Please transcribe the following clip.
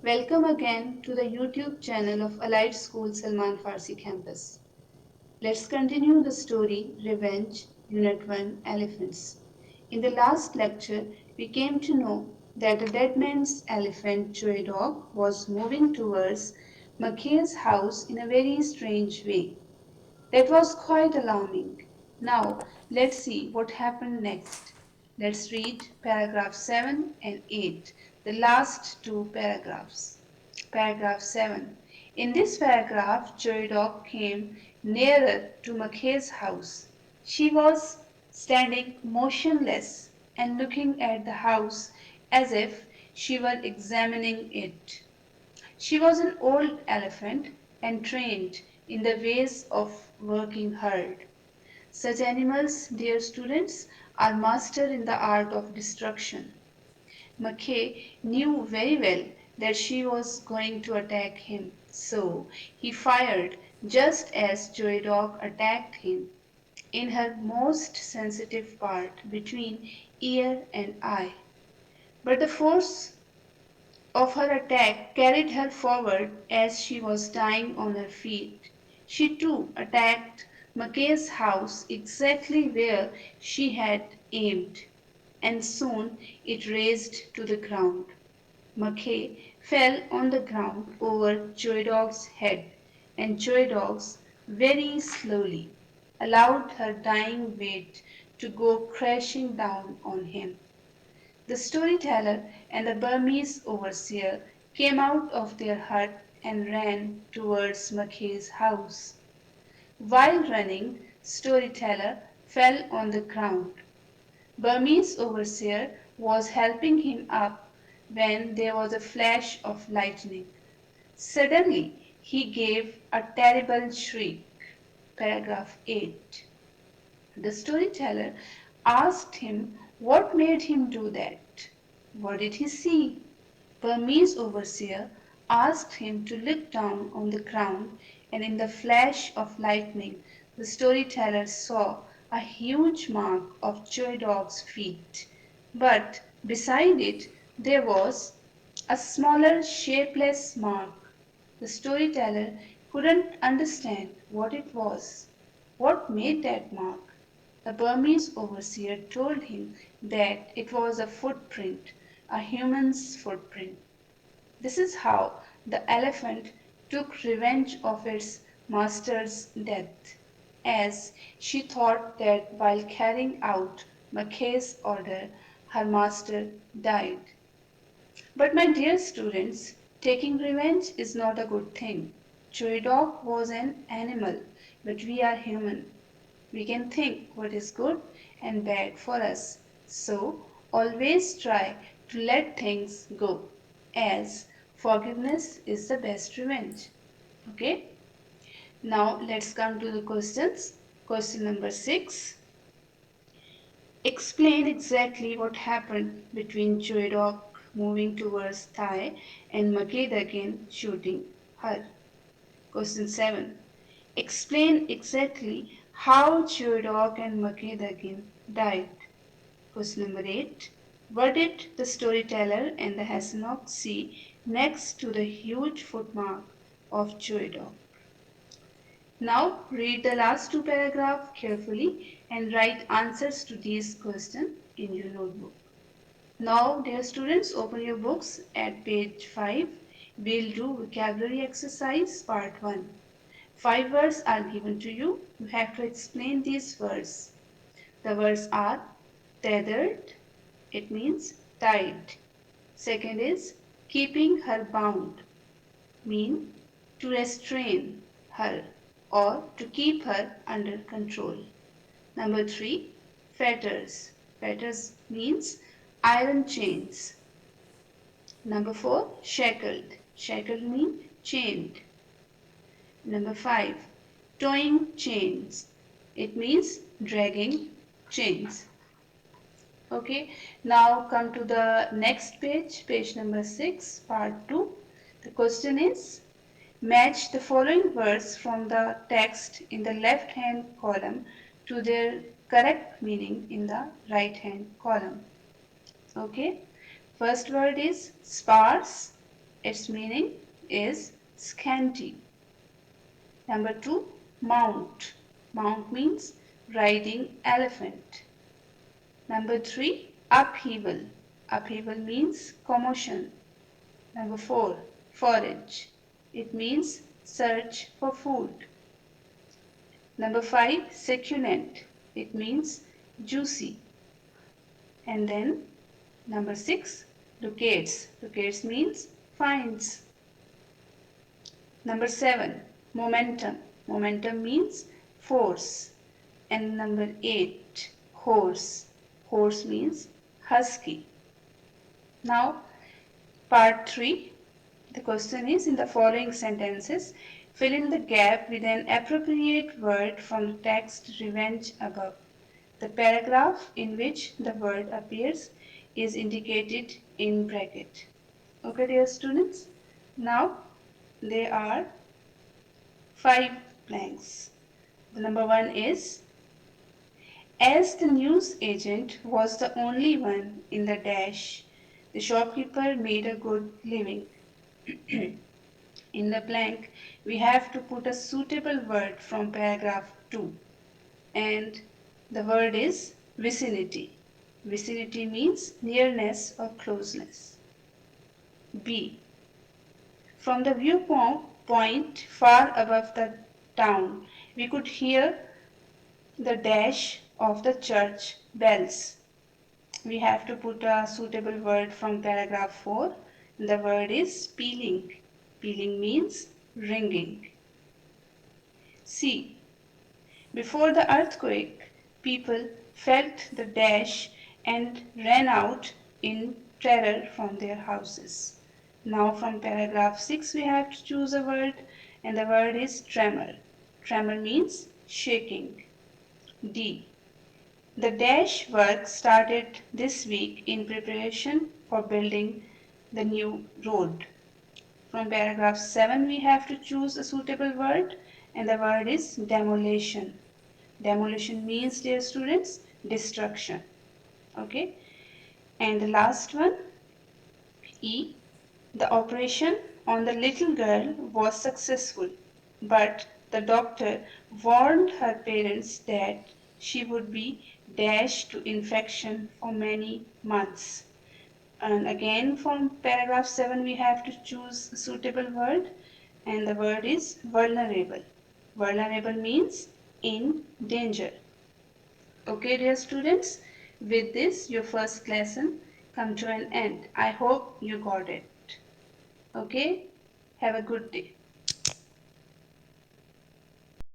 Welcome again to the YouTube channel of Allied School Salman Farsi Campus. Let's continue the story Revenge, Unit 1 Elephants. In the last lecture, we came to know that a dead man's elephant, Chilidog, was moving towards Mackay's house in a very strange way. That was quite alarming. Now, let's see what happened next. Let's read paragraph 7 and 8, the last two paragraphs. Paragraph 7. In this paragraph, Joy Dog came nearer to Mackay's house. She was standing motionless and looking at the house as if she were examining it. She was an old elephant and trained in the ways of working hard. Such animals, dear students, are master in the art of destruction. Mackay knew very well that she was going to attack him, so he fired just as Joy Dog attacked him in her most sensitive part between ear and eye. But the force of her attack carried her forward as she was dying on her feet. She too attacked Mackay's house exactly where she had aimed, and soon it razed to the ground. Mackay fell on the ground over Joy Dog's head, and Joy Dog's very slowly allowed her dying weight to go crashing down on him. The storyteller and the Burmese overseer came out of their hut and ran towards Mackay's house. While running, storyteller fell on the ground. Burmese overseer was helping him up when there was a flash of lightning. Suddenly, he gave a terrible shriek. Paragraph 8. The storyteller asked him what made him do that. What did he see? Burmese overseer asked him to look down on the ground, and in the flash of lightning, the storyteller saw a huge mark of Joy Dog's feet. But beside it, there was a smaller, shapeless mark. The storyteller couldn't understand what it was. What made that mark? The Burmese overseer told him that it was a footprint, a human's footprint. This is how the elephant took revenge of its master's death, as she thought that while carrying out Mackay's order, her master died. But my dear students, taking revenge is not a good thing. Joy Dog was an animal, but we are human. We can think what is good and bad for us. So always try to let things go, as forgiveness is the best revenge. Okay? Now let's come to the questions. Question number 6. Explain exactly what happened between Joy Dog moving towards Thai and Makedakin shooting her. Question 7. Explain exactly how Joy Dog and Makedakin died. Question number 8. What did the storyteller and the Hassanok see next to the huge footmark of Joy Dog? Now read the last two paragraphs carefully and write answers to these questions in your notebook. Now, dear students, open your books at page 5. We'll do vocabulary exercise part 1. 5 words are given to you. You have to explain these words. The words are tethered, it means tied. Second is keeping her bound, mean to restrain her or to keep her under control. Number 3, fetters. Fetters means iron chains. Number 4, shackled. Shackled means chained. Number 5, towing chains. It means dragging chains. Okay, now come to the next page, page number 6, part 2. The question is, match the following words from the text in the left hand column to their correct meaning in the right hand column. Okay, first word is sparse, Its meaning is scanty. Number 2, mount. Mount means riding elephant. Number 3, upheaval. Upheaval means commotion. Number 4, forage. It means search for food. Number 5, succulent. It means juicy. And then number 6, ducats. Ducats means finds. Number 7, momentum. Momentum means force. And number 8, horse. Horse means husky. Now, part 3. The question is, in the following sentences, fill in the gap with an appropriate word from the text revenge above. The paragraph in which the word appears is indicated in bracket. Okay, dear students. Now, there are 5 blanks. The number 1 is, as the news agent was the only one in the dash, the shopkeeper made a good living. In the blank, we have to put a suitable word from paragraph 2. And the word is vicinity. Vicinity means nearness or closeness. B. From the viewpoint far above the town, we could hear the dash of the church bells. We have to put a suitable word from paragraph 4. The word is pealing. Pealing means ringing. C. Before the earthquake, people felt the dash and ran out in terror from their houses. Now from paragraph 6 we have to choose a word, and the word is tremor. Tremor means shaking. D. The dash work started this week in preparation for building the new road. From paragraph 7 we have to choose a suitable word, and the word is demolition. Demolition means, dear students, destruction. Okay. And the last one, E. The operation on the little girl was successful, but the doctor warned her parents that she would be dashed to infection for many months. And again from paragraph 7 we have to choose a suitable word, and the word is vulnerable. Vulnerable means in danger. Okay, dear students, with this your first lesson come to an end. I hope you got it. Okay, have a good day.